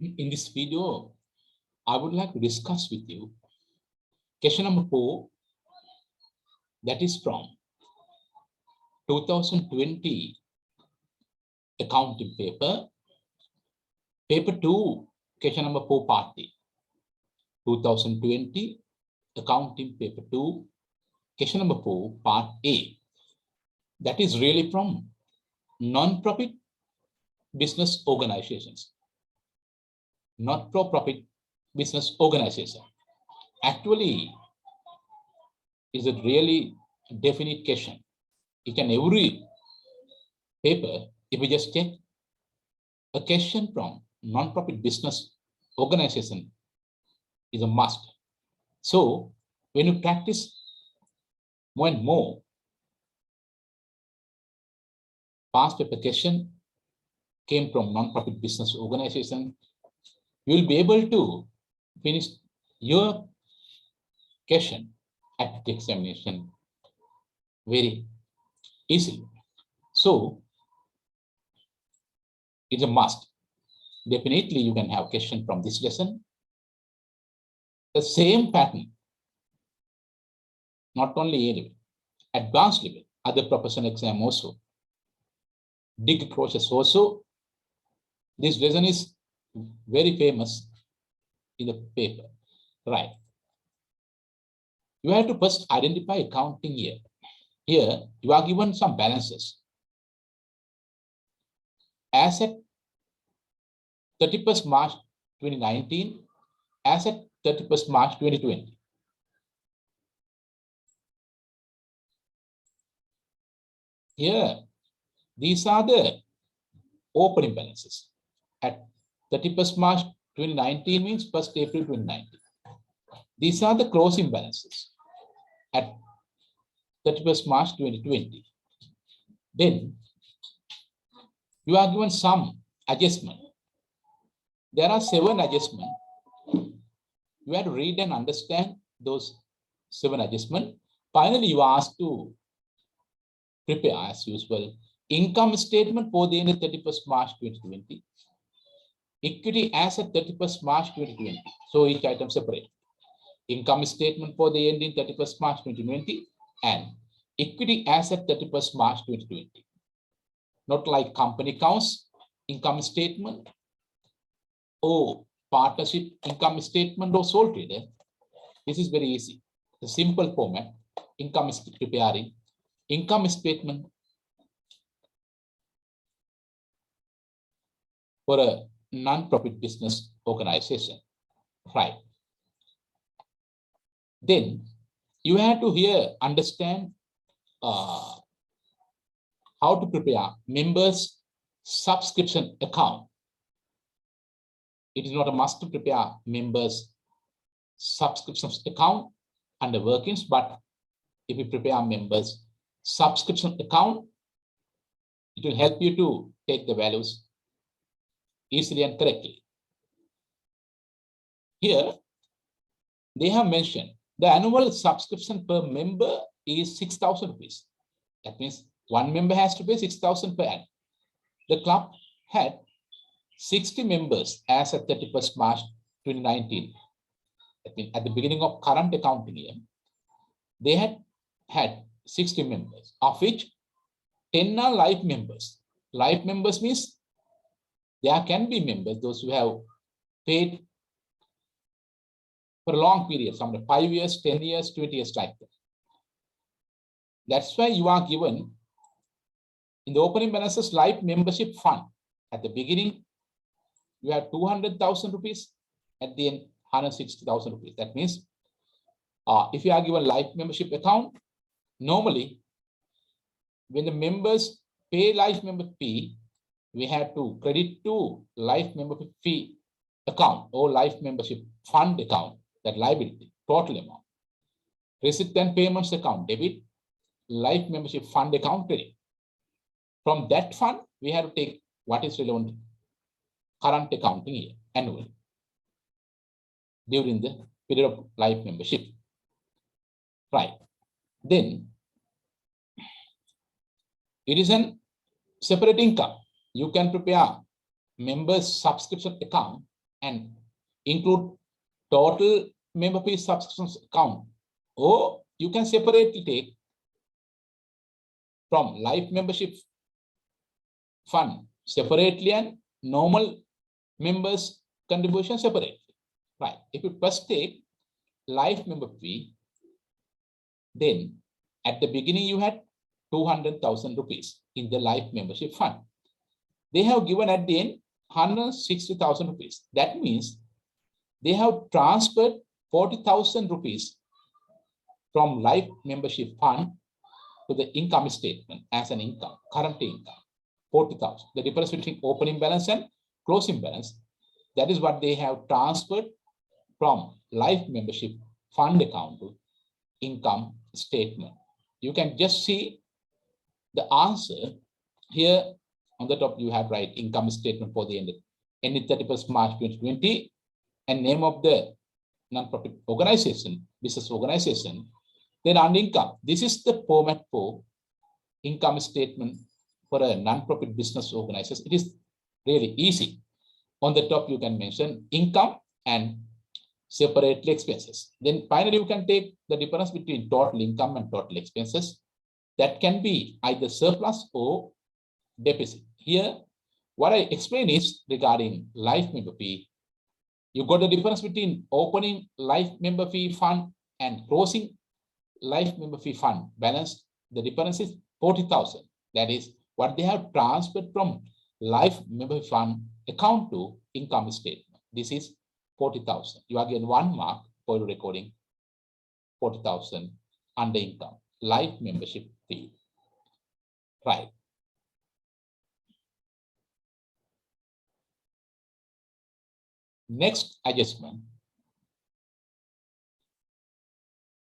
In this video, I would like to discuss with you question number 4, that is from 2020 accounting paper, paper 2, question number 4, part A. 2020 accounting paper 2, question number 4, part A. That is really from non-profit business organizations. Not-for-profit business organization. Actually, is a really definite question. Each and every paper, if we just take a question from non-profit business organization, is a must. So when you practice more and more past paper question came from non-profit business organization, you will be able to finish your question at the examination very easily. So it's a must. Definitely you can have question from this lesson. The same pattern, not only A level, advanced level, other professional exam also, degree courses also. This lesson is very famous in the paper, right? You have to first identify accounting year. Here, you are given some balances. As at 31st March 2019, as at 31st March 2020. Here, these are the opening balances. At 31st March 2019 means 1st April 2019. These are the closing balances at 31st March 2020. Then you are given some adjustment. There are 7 adjustments. You have to read and understand those 7 adjustments. Finally, you are asked to prepare, as usual, income statement for the end of 31st March 2020. Equity as at 31st March 2020. So each item separate. Income statement for the end in 31st March 2020 and equity as at 31st March 2020. Not like company accounts, income statement, or partnership income statement or sole trader. This is very easy. The simple format, income is preparing, income statement for a non-profit business organization, right? Then you have to here understand how to prepare members subscription account. It is not a must to prepare members subscription account under workings, but if you prepare members subscription account, it will help you to take the values easily and correctly. Here, they have mentioned the annual subscription per member is 6,000 rupees. That means one member has to pay 6,000 per annum. The club had 60 members as at 31st March 2019. That means at the beginning of current accounting year, they had 60 members, of which 10 are life members. Life members means there can be members, those who have paid for a long period, some 5 years, 10 years, 20 years like that. That's why you are given in the opening balances life membership fund. At the beginning, you have 200,000 rupees, at the end 160,000 rupees. That means if you are given life membership account, normally when the members pay life member fee, we have to credit to life membership fee account or life membership fund account, that liability, total amount. Receipt and payments account, debit, life membership fund account, credit. From that fund, we have to take what is relevant current accounting year, annual, during the period of life membership. Right. Then it is an separate income. You can prepare members subscription account and include total member fee subscriptions count, or you can separately take from life membership fund separately and normal members contribution separately. Right. If you first take life member fee, then at the beginning you had 200,000 rupees in the life membership fund. They have given at the end 160,000 rupees. That means they have transferred 40,000 rupees from life membership fund to the income statement as an income, current income, 40,000. The difference between opening balance and closing balance, that is what they have transferred from life membership fund account to income statement. You can just see the answer here on the top. You have right income statement for the end 31st March 2020 and name of the non-profit organization, business organization. Then under income, this is the format for income statement for a non-profit business organization. It is really easy. On the top, you can mention income and separately expenses. Then finally, you can take the difference between total income and total expenses. That can be either surplus or deficit. Here, what I explain is regarding life member fee. You got the difference between opening life member fee fund and closing life member fee fund balance. The difference is 40,000. That is what they have transferred from life member fund account to income statement. This is 40,000. You are getting 1 mark for recording 40,000 under income, life membership fee. Right. Next adjustment.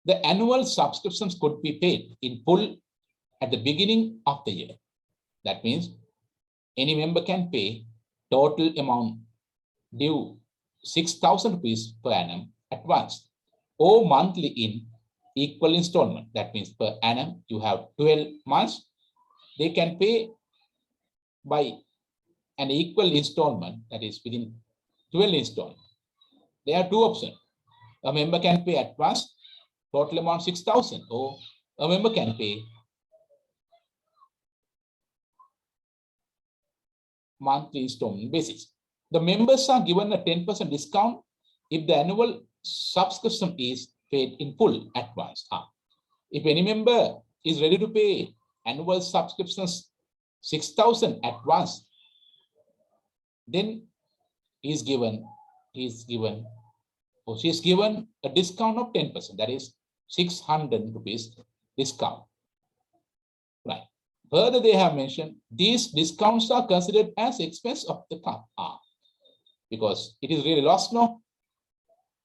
The annual subscriptions could be paid in full at the beginning of the year. That means any member can pay total amount due 6,000 rupees per annum at once or monthly in equal installment. That means per annum you have 12 months. They can pay by an equal installment, that is within 12 installments. There are two options. A member can pay at once total amount 6,000, or a member can pay monthly installment basis. The members are given a 10% discount if the annual subscription is paid in full at once. If any member is ready to pay annual subscriptions 6,000 at once, then he is given or she is given a discount of 10%, that is 600 rupees discount. Right. Further, they have mentioned these discounts are considered as expense of the club. Because it is really lost now.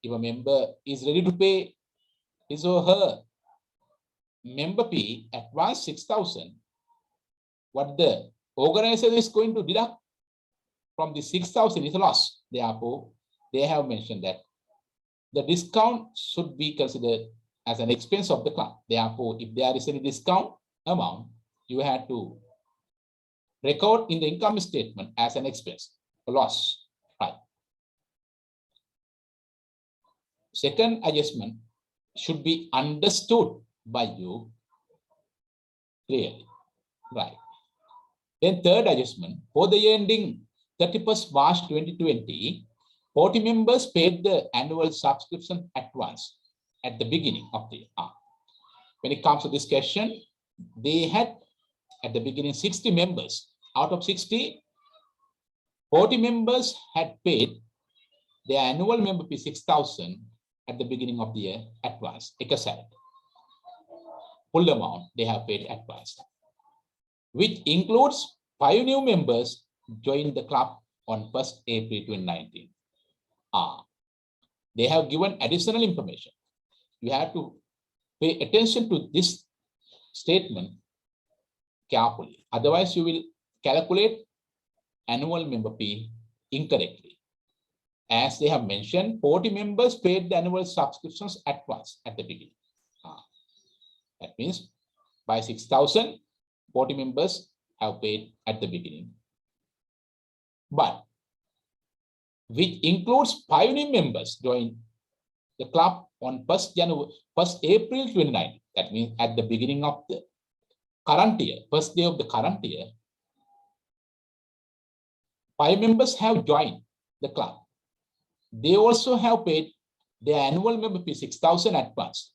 If a member is ready to pay his or her member fee at once 6,000, what the organizer is going to deduct from the 6,000 is a loss. Therefore, they have mentioned that the discount should be considered as an expense of the club. Therefore, if there is any discount amount, you have to record in the income statement as an expense, a loss. Right. Second adjustment should be understood by you clearly. Right. Then third adjustment, for the year ending 31st March 2020, 40 members paid the annual subscription at once at the beginning of the year. When it comes to this question, they had at the beginning 60 members. Out of 60, 40 members had paid their annual member fee 6,000 at the beginning of the year at once. Full amount they have paid at once, which includes 5 new members joined the club on 1st April 2019. They have given additional information. You have to pay attention to this statement carefully. Otherwise, you will calculate annual member fee incorrectly. As they have mentioned, 40 members paid the annual subscriptions at once at the beginning. That means by 6,000, 40 members have paid at the beginning. But which includes 5 new members join the club on 1st April 2019. That means at the beginning of the current year, first day of the current year, 5 members have joined the club. They also have paid their annual member fee 6,000 advance.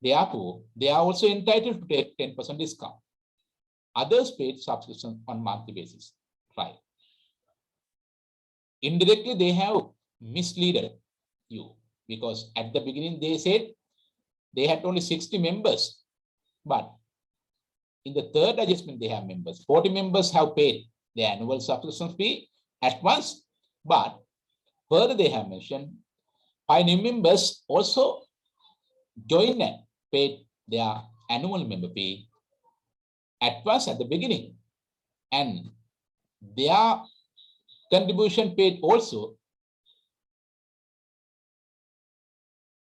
Therefore, they are also entitled to take 10% discount. Others paid subscription on monthly basis. Right. Indirectly, they have misled you because at the beginning they said they had only 60 members, but in the third adjustment they have members. 40 members have paid their annual subscription fee at once, but further they have mentioned 5 new members also joined and paid their annual member fee at once at the beginning, and their contribution paid also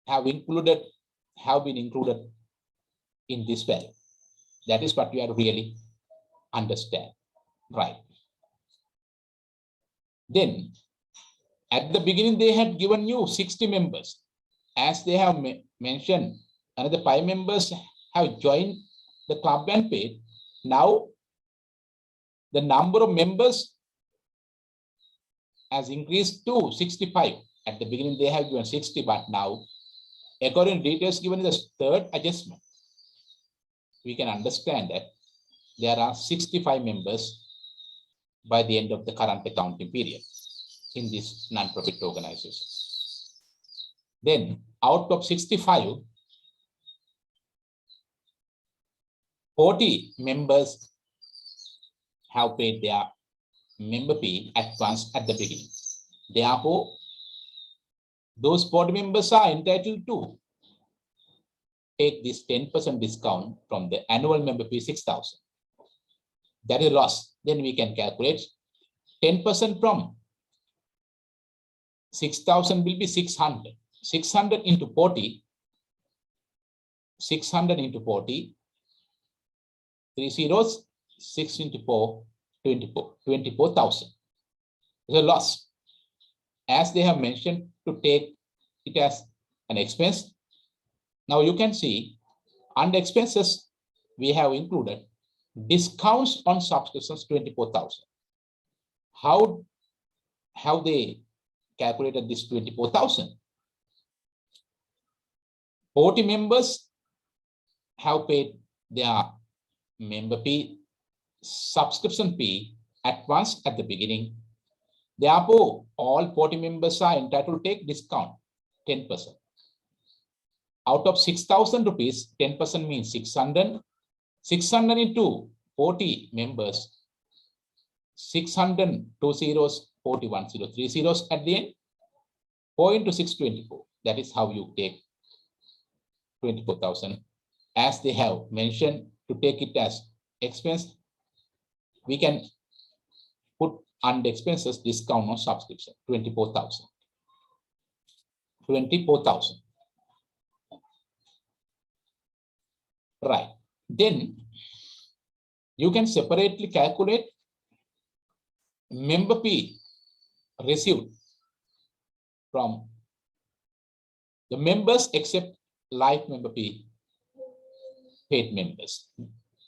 have been included in this value. That is what you have to really understand, right? Then at the beginning they had given you 60 members. As they have mentioned, another 5 members have joined the club and paid. Now the number of members has increased to 65. At the beginning they have given 60, but now according to details given in the third adjustment, we can understand that there are 65 members by the end of the current accounting period in this non-profit organization. Then out of 65, 40 members have paid their member fee advance at the beginning. Therefore, those 40 members are entitled to take this 10% discount from the annual member fee 6,000. That is loss. Then we can calculate 10% from 6,000 will be 600. 600 into 40. 600 into 40. 3 zeros. 6 into 4. 24. 24,000. It's a loss. As they have mentioned to take it as an expense. Now you can see under expenses, we have included discounts on subscriptions 24,000. How have they calculated this 24,000? 40 members have paid their member fee, subscription fee advance at the beginning. Therefore, all 40 members are entitled to take discount 10%. Out of 6,000 rupees, 10% means 600. 600 into 40 members, 600, 2 zeros, 41, 3 zeros at the end, 4 into 6, 24. That is how you take 24,000. As they have mentioned to take it as expense, we can put under expenses discount on subscription, 24,000. 24,000. Right. Then you can separately calculate member fee received from the members except life member fee paid members.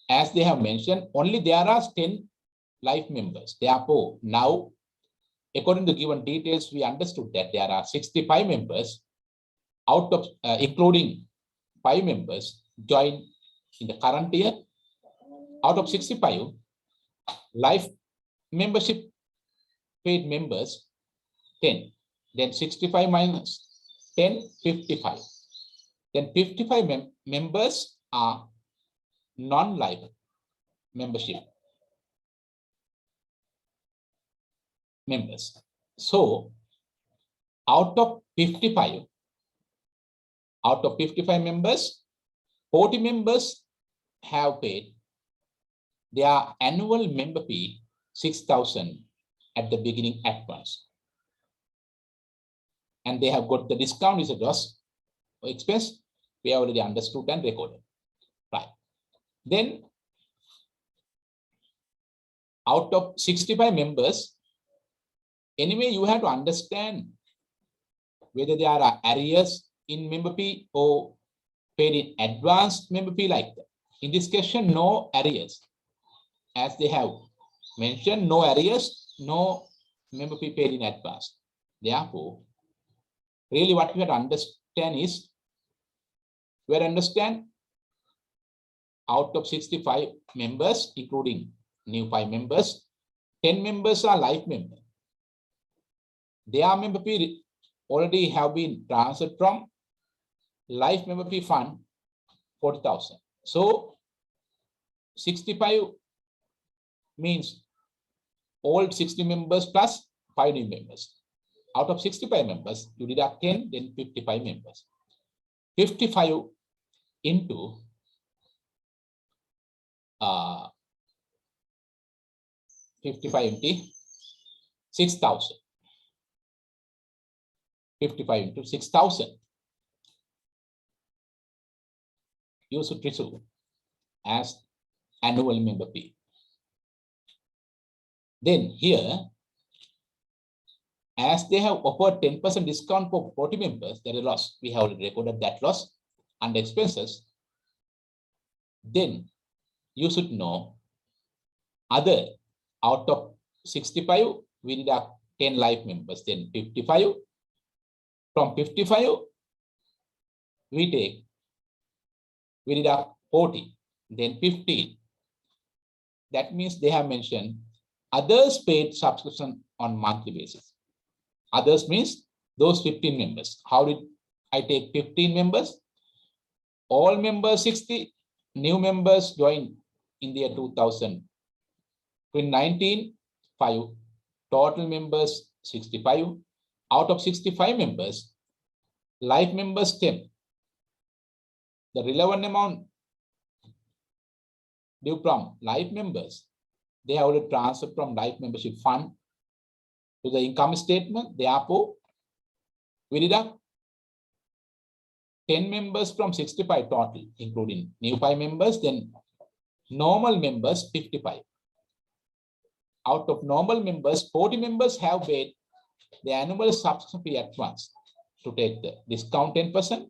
As they have mentioned, only there are 10 life members. Therefore, now, according to given details, we understood that there are 65 members out of, including 5 members joined in the current year. Out of 65, life membership paid members, 10. Then 65 minus 10, 55. Then 55 members are non-life membership members. So out of 55 members, 40 members have paid their annual member fee 6,000 at the beginning advance, and they have got the discount is a loss or expense. We have already understood and recorded, right? Then out of 65 members, Anyway, you have to understand whether there are arrears in member fee or paid in advance member fee like that. In this question, no arrears. As they have mentioned, no arrears, no member fee paid in advance. Therefore, really what we have to understand is, we have to understand out of 65 members, including new 5 members, 10 members are life members. Their member fee already have been transferred from life member fee fund 40,000. So 65 means all 60 members plus 5 new members. Out of 65 members, you deduct 10, then 55 members. 55 into 55 into 6,000. 55 into 6,000. You should receive as annual member fee. Then here, as they have offered 10% discount for 40 members, there is a loss. We have already recorded that loss under expenses. Then you should know other out of 65, we deduct 10 life members, then 55. From 55, we deduct 40, then 15. That means they have mentioned others paid subscription on monthly basis. Others means those 15 members. How did I take 15 members? All members 60, new members joined in the year 2019, 5, total members 65. Out of 65 members, life members 10. The relevant amount due from life members, they have already transferred from life membership fund to the income statement. Therefore, we deduct 10 members from 65 total, including new 5 members, then normal members 55. Out of normal members, 40 members have paid the annual subscription fee at once to take the discount 10%.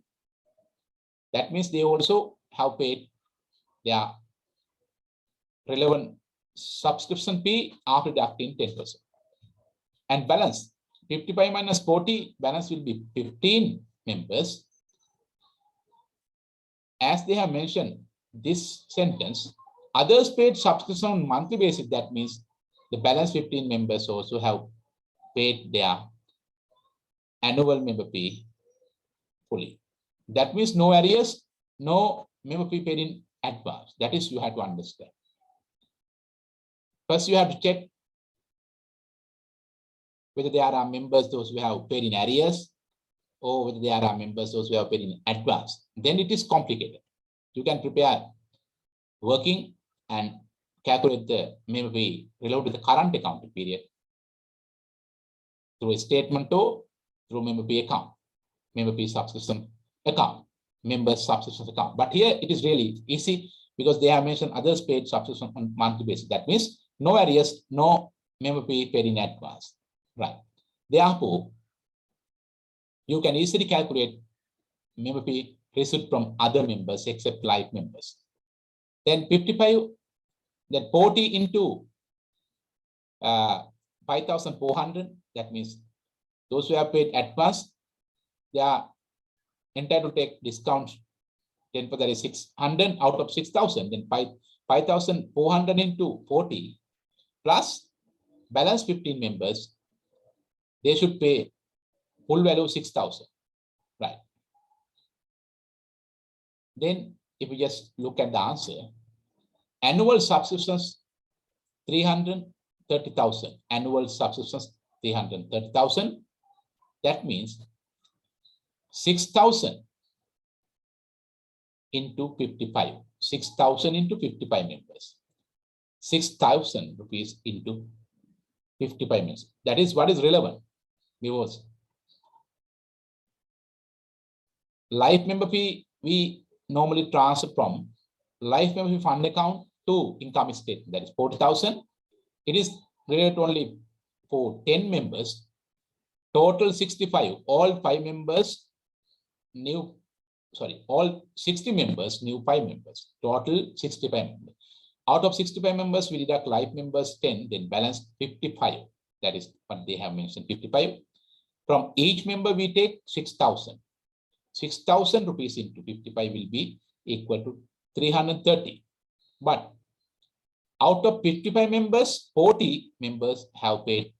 That means they also have paid their relevant subscription fee after deducting 10%. And balance 55 minus 40, balance will be 15 members. As they have mentioned this sentence, others paid subscription on monthly basis. That means the balance 15 members also have paid their annual member fee fully. That means no arrears, no member fee paid in advance. That is, you have to understand. First, you have to check whether there are members those who have paid in arrears or whether there are members those who have paid in advance. Then it is complicated. You can prepare working and calculate the member fee related to the current accounting period through a statement or through member fee account, member fee subscription account, member subscription account. But here it is really easy because they have mentioned others paid subscription on monthly basis. That means no arrears, no member fee paid in advance. Right. Therefore, you can easily calculate member fee received from other members except life members. Then 55, then 40 into 5,400. That means those who have paid advance, they are entitled to take discounts 10 for that is 600 out of 6,000. Then 5,400 into 40 plus balance 15 members. They should pay full value 6,000. Right. Then if we just look at the answer, annual subscriptions 330,000. Annual subscriptions 330,000. That means 6,000 into 55. 6,000 into 55 members. 6,000 rupees into 55 members. That is what is relevant. Because life member fee we normally transfer from life member fee fund account to income statement. That is 40,000. It is related to only for 10 members, total 65, all 5 members new, all 60 members, new 5 members, total 65 members. Out of 65 members, we deduct life members 10, then balance 55. That is what they have mentioned, 55. From each member, we take 6,000. 6,000 rupees into 55 will be equal to 330. But out of 55 members, 40 members have paid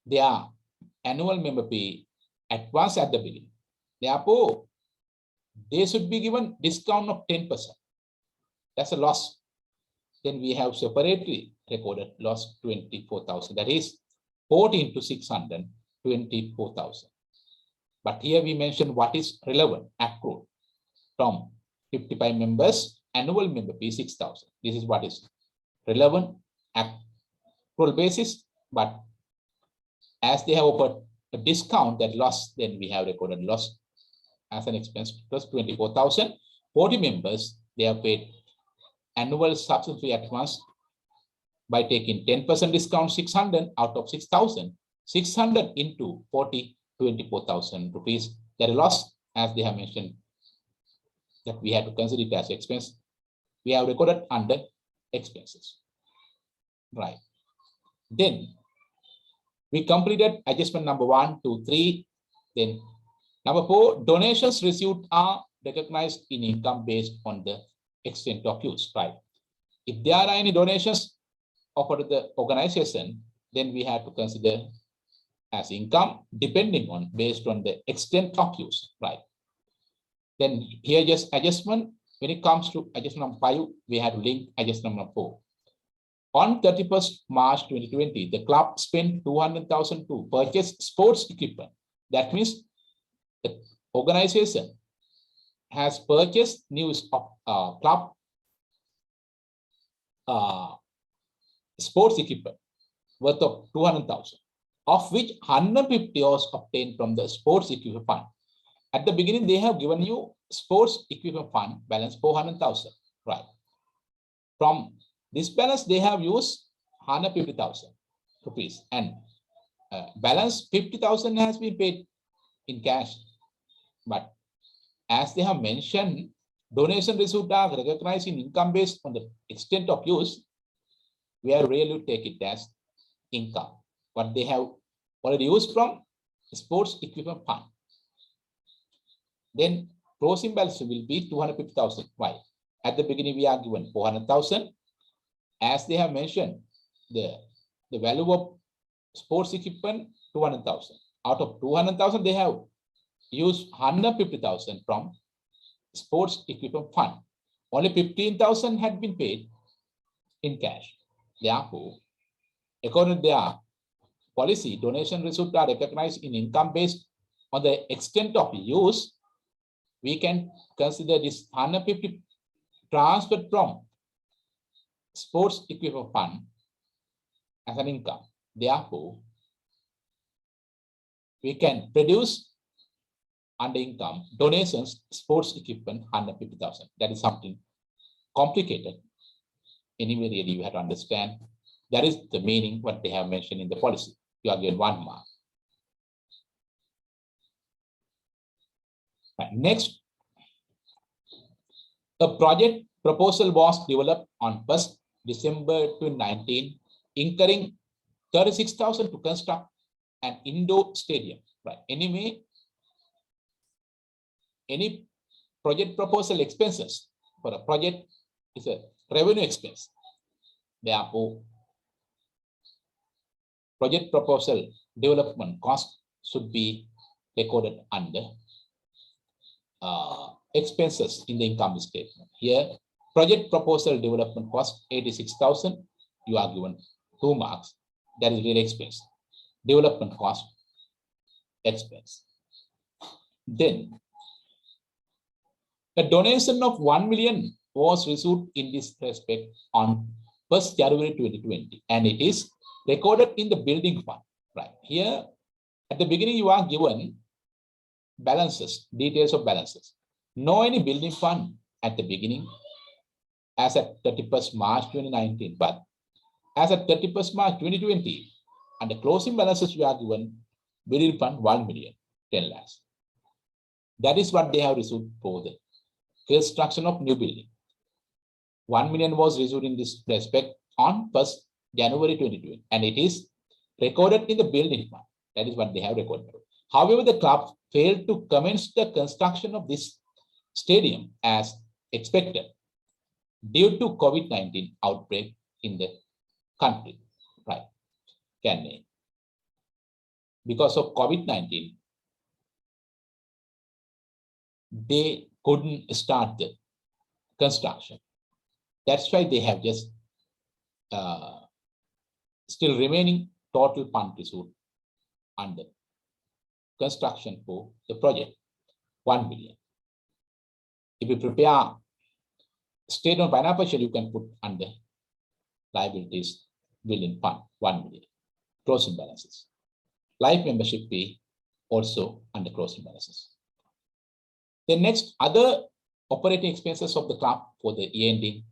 their annual member pay advance at the beginning. Therefore, they should be given discount of 10%. That's a loss. Then we have separately recorded loss 24,000. That is 40 into 600, 24,000. But here we mentioned what is relevant accrued from 55 members, annual member fee 6,000. This is what is relevant accrual basis. But as they have offered a discount, that loss, then we have recorded loss as an expense plus 24,000. 40 members, they have paid annual subsidy fee advance by taking 10% discount, 600 out of 6,000. 600 into 40, 24,000 rupees. That is loss, as they have mentioned that we have to consider it as expense. We have recorded under expenses. Right. Then we completed adjustment number 1, 2, 3. Then number 4, donations received are recognized in income based on the extent of use. Right. If there are any donations offered to the organization, then we have to consider as income depending on based on the extent of use. Right. Then here just adjustment. When it comes to adjustment number 5, we have to link adjustment number 4. On 31st March 2020, the club spent 200,000 to purchase sports equipment. That means the organization has purchased new club sports equipment worth of 200,000, of which 150 was obtained from the sports equipment fund. At the beginning, they have given you sports equipment fund balance 400,000, right? From this balance, they have used 150,000 rupees, and balance 50,000 has been paid in cash. But as they have mentioned, donation received are recognized in income based on the extent of use. We are really take it as income, what they have already used from sports equipment fund. Then closing balance will be 250,000. Why? At the beginning, we are given 400,000. As they have mentioned, the value of sports equipment 200,000. Out of 200,000, they have used 150,000 from sports equipment fund. Only 15,000 had been paid in cash. Therefore, according to their policy, donation received are recognized in income based on the extent of use. We can consider this 150 transferred from sports equipment fund as an income. Therefore, we can produce under income donations, sports equipment 150,000. That is something complicated. Anyway, really you have to understand that is the meaning what they have mentioned in the policy. You are given 1 mark. Right. Next, a project proposal was developed on 1st December 2019, incurring 36,000 to construct an indoor stadium. Right. Anyway, any project proposal expenses for a project is a revenue expense. Therefore, project proposal development cost should be recorded under expenses in the income statement. Here, project proposal development cost 86,000. You are given 2 marks. That is real expense. Development cost expense. Then, a donation of 1 million was received in this respect on 1st January 2020, and it is recorded in the building fund. Right here, at the beginning, you are given balances, details of balances. No any building fund at the beginning as at 31st March 2019, but as at 31st March 2020, Under closing balances, we are given building fund 1 million, 10 lakhs. That is what they have received for the construction of new building. 1 million was received in this respect on 1st January 2020, and it is recorded in the building fund. That is what they have recorded. However, the club failed to commence the construction of this stadium as expected due to COVID-19 outbreak in the country. Right? Because of COVID-19, they couldn't start the construction. That's why they have just still remaining total fund reserve under construction for the project, 1 million. If you prepare statement of financial, you can put under liabilities building fund, 1 million. Closing balances. Life membership fee also under closing balances. The next other operating expenses of the club for the year ending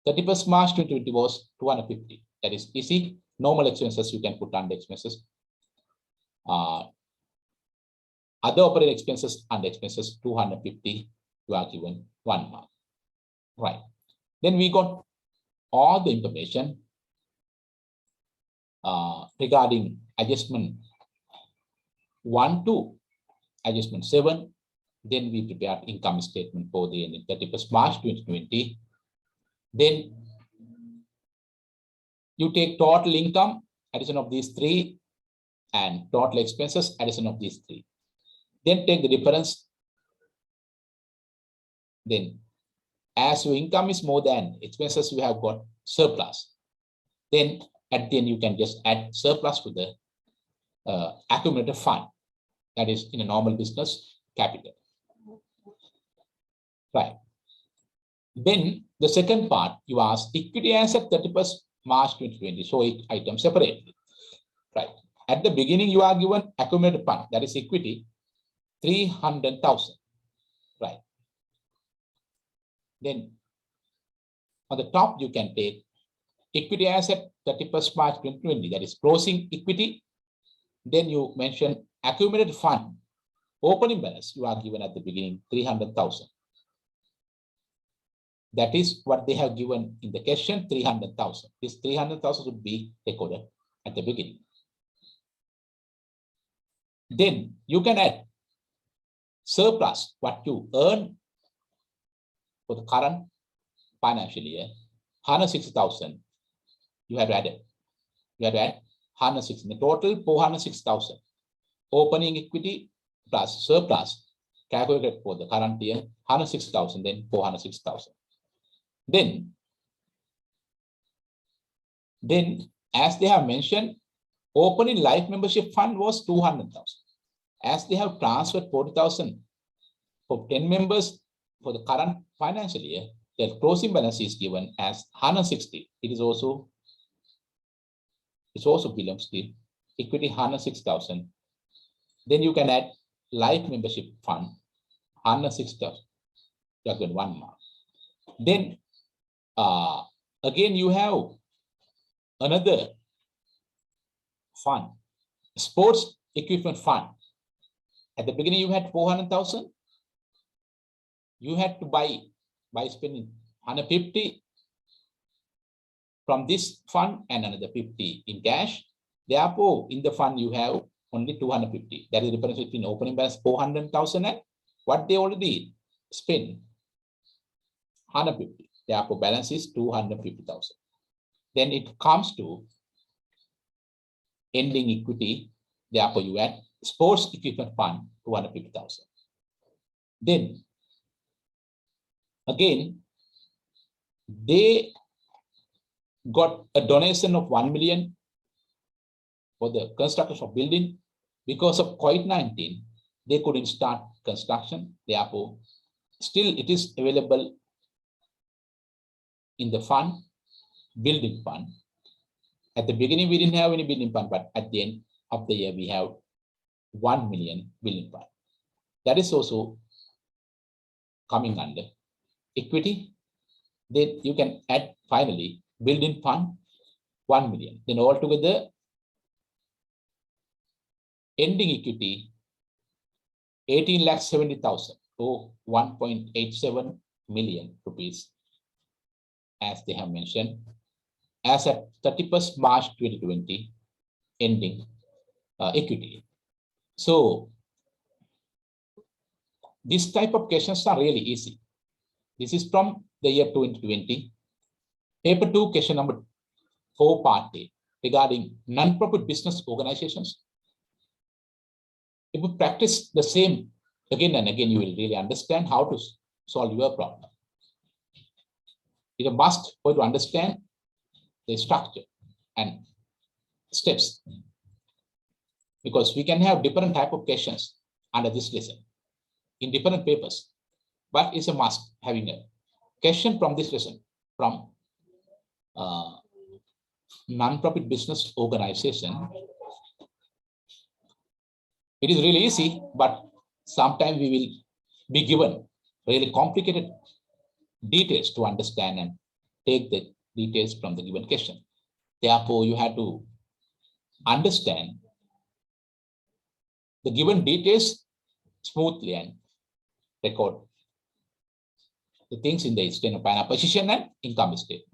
31st March 2020 was 250. That is easy. Normal expenses you can put under expenses. Other operating expenses under expenses 250. You are given 1 mark. Right. Then we got all the information regarding adjustment 1 to adjustment 7. Then we prepared income statement for the end 31st March 2020. Then you take total income, addition of these 3, and total expenses, addition of these 3. Then take the difference. Then as your income is more than expenses, you have got surplus. Then at the end, you can just add surplus to the accumulated fund. That is in a normal business capital. Right. Then the second part, you ask equity asset 31st March 2020. So each item separately. Right. At the beginning, you are given accumulated fund, that is equity, 300,000. Right. Then on the top, you can take equity asset 31st March 2020, that is closing equity. Then you mention accumulated fund, opening balance, you are given at the beginning 300,000. That is what they have given in the question, 300,000. This 300,000 would be recorded at the beginning. Then you can add surplus, what you earn for the current financial year, 160,000. You have added. You have to add 160. The total 406,000. Opening equity plus surplus calculated for the current year, 106,000, then 406,000. Then, as they have mentioned, opening life membership fund was 200,000. As they have transferred 40,000 for 10 members for the current financial year, the closing balance is given as 160. It also belongs to equity 106,000. Then you can add life membership fund 106,000. You have got 1 mark. Then again, you have another fund, sports equipment fund. At the beginning, you had 400,000. You had to buy by spending 150 from this fund and another 50 in cash. Therefore, in the fund, you have only 250. That is the difference between opening balance 400,000 and what they already spent, 150. Therefore, balance is 250,000. Then it comes to ending equity. Therefore, you add sports equipment fund 250,000. Then again, they got a donation of 1 million for the construction of building. Because of COVID-19, they couldn't start construction. Therefore, still it is available in the fund, building fund. At the beginning, we didn't have any building fund, but at the end of the year, we have 1 million building fund. That is also coming under equity. Then you can add finally building fund 1 million. Then altogether ending equity 18,70,000 or 1.87 million rupees, as they have mentioned, as at 31st March 2020 ending equity. So this type of questions are really easy. This is from the year 2020. Paper 2, question number 4, part A, regarding non-profit business organizations. If you practice the same again and again, you will really understand how to solve your problem. It's a must for you to understand the structure and steps, because we can have different type of questions under this lesson in different papers, but it's a must having a question from this lesson from non-profit business organization. It is really easy, but sometimes we will be given really complicated details to understand and take the details from the given question. Therefore, you have to understand the given details smoothly and record the things in the external position and income statement.